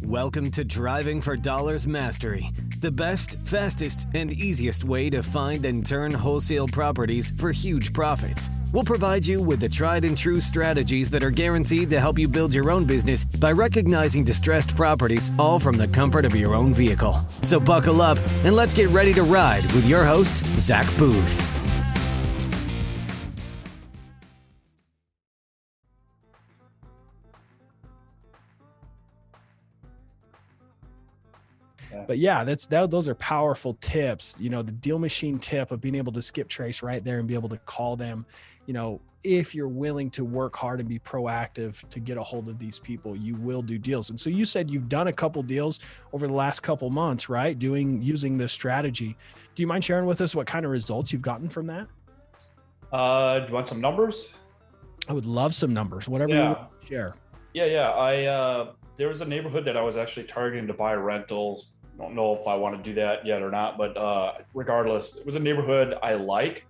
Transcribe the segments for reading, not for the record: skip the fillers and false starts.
Welcome to Driving for Dollars Mastery, the best, fastest, and easiest way to find and turn wholesale properties for huge profits. We'll provide you with the tried and true strategies that are guaranteed to help you build your own business by recognizing distressed properties, all from the comfort of your own vehicle. So buckle up and let's get ready to ride with your host, Zack Boothe. But yeah, those are powerful tips. You know, the deal machine tip of being able to skip trace right there and be able to call them, you know, if you're willing to work hard and be proactive to get a hold of these people, you will do deals. And so you said you've done a couple deals over the last couple months, right? Using this strategy. Do you mind sharing with us what kind of results you've gotten from that? Do you want some numbers? I would love some numbers, whatever you want to share. Yeah. There was a neighborhood that I was actually targeting to buy rentals. Don't know if I want to do that yet or not, but regardless, it was a neighborhood I like.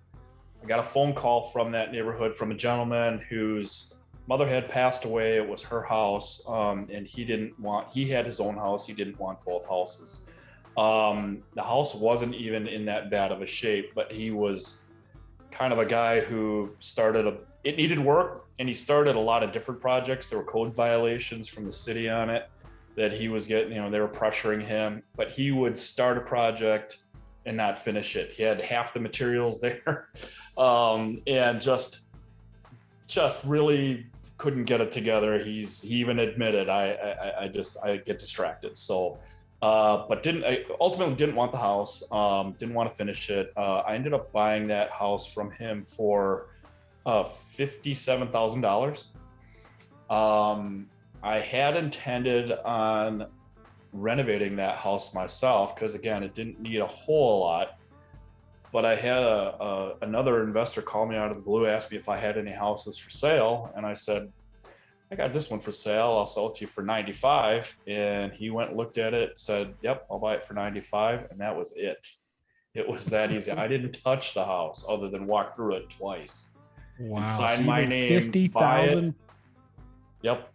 I got a phone call from that neighborhood from a gentleman whose mother had passed away. It was her house, and he had his own house. He didn't want both houses. The house wasn't even in that bad of a shape, but he was kind of a guy who it needed work, and he started a lot of different projects. There were code violations from the city on it that he was getting, they were pressuring him, but he would start a project and not finish it. He had half the materials there, and just really couldn't get it together. He even admitted, I get distracted. So, but ultimately didn't want the house, didn't want to finish it. I ended up buying that house from him for $57,000. I had intended on renovating that house myself because, again, it didn't need a whole lot. But I had another investor call me out of the blue, asked me if I had any houses for sale, and I said, I got this one for sale. I'll sell it to you for $95. And he went and looked at it, said, "Yep, I'll buy it for $95," and that was it. It was that easy. I didn't touch the house other than walk through it twice. Wow! Sign so my name. $50,000. Yep.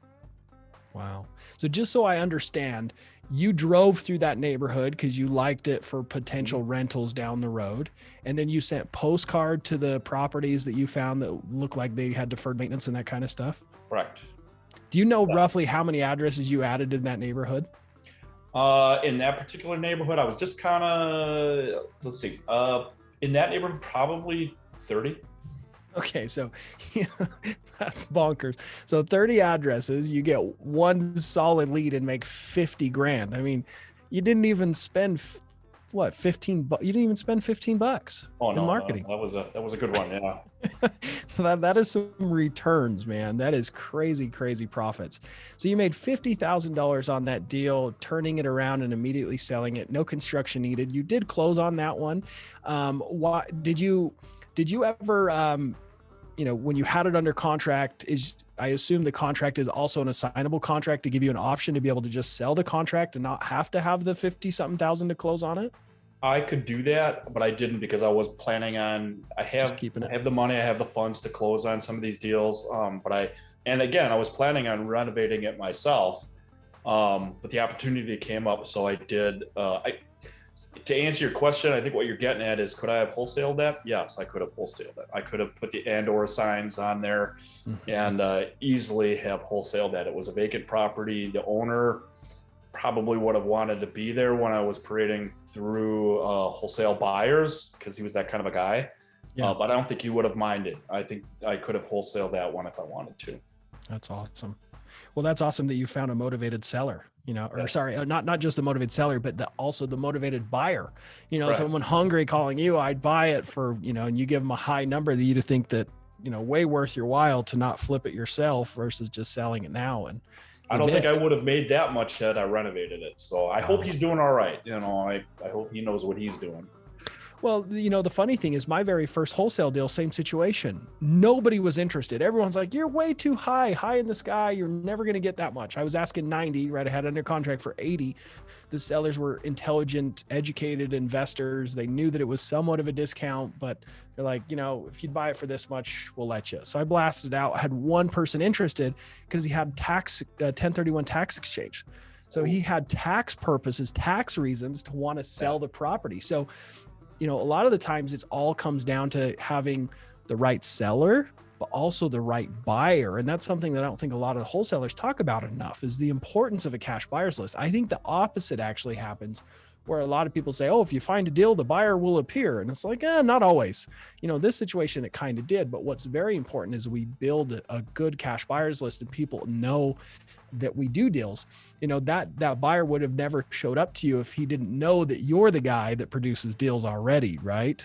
Wow. So just so I understand, you drove through that neighborhood because you liked it for potential rentals down the road. And then you sent postcard to the properties that you found that looked like they had deferred maintenance and that kind of stuff. Correct. Do you know roughly how many addresses you added in that neighborhood? In that particular neighborhood, I was just kind of, let's see, in that neighborhood, probably 30. Okay, so that's bonkers. So 30 addresses, you get one solid lead and make 50 grand. I mean, you didn't even spend you didn't even spend $15 in marketing. No, that was a good one. Yeah. that is some returns, man. That is crazy profits. So you made $50,000 on that deal, turning it around and immediately selling it. No construction needed. You did close on that one. Why did you ever, when you had it under contract, I assume the contract is also an assignable contract to give you an option to be able to just sell the contract and not have to have the 50-something thousand to close on it? I could do that, but I didn't because I was planning on, I have the money, I have the funds to close on some of these deals. I was planning on renovating it myself. But the opportunity came up. So I did, to answer your question, I think what you're getting at is, could I have wholesaled that? Yes, I could have wholesaled it. I could have put the and/or signs on there and easily have wholesaled that. It was a vacant property. The owner probably would have wanted to be there when I was parading through wholesale buyers because he was that kind of a guy. Yeah. But I don't think he would have minded. I think I could have wholesaled that one if I wanted to. That's awesome. Well, that's awesome that you found a motivated seller. Yes. Not just the motivated seller, but also the motivated buyer. Right. Someone hungry calling you, I'd buy it for, and you give them a high number that you to think that, way worth your while to not flip it yourself versus just selling it now. And I don't think I would have made that much had I renovated it. So I hope he's doing all right. I hope he knows what he's doing. Well, the funny thing is my very first wholesale deal, same situation. Nobody was interested. Everyone's like, you're way too high in the sky. You're never going to get that much. I was asking 90, right? I had under contract for 80. The sellers were intelligent, educated investors. They knew that it was somewhat of a discount, but they're like, if you'd buy it for this much, we'll let you. So I blasted out. I had one person interested because he had 1031 tax exchange. So he had tax purposes, tax reasons to want to sell the property. So, a lot of the times it's all comes down to having the right seller, but also the right buyer. And that's something that I don't think a lot of wholesalers talk about enough, is the importance of a cash buyer's list. I think the opposite actually happens, where a lot of people say, oh, if you find a deal, the buyer will appear. And it's like, not always. This situation, it kind of did. But what's very important is we build a good cash buyer's list and people know that we do deals. That buyer would have never showed up to you if he didn't know that you're the guy that produces deals already, right?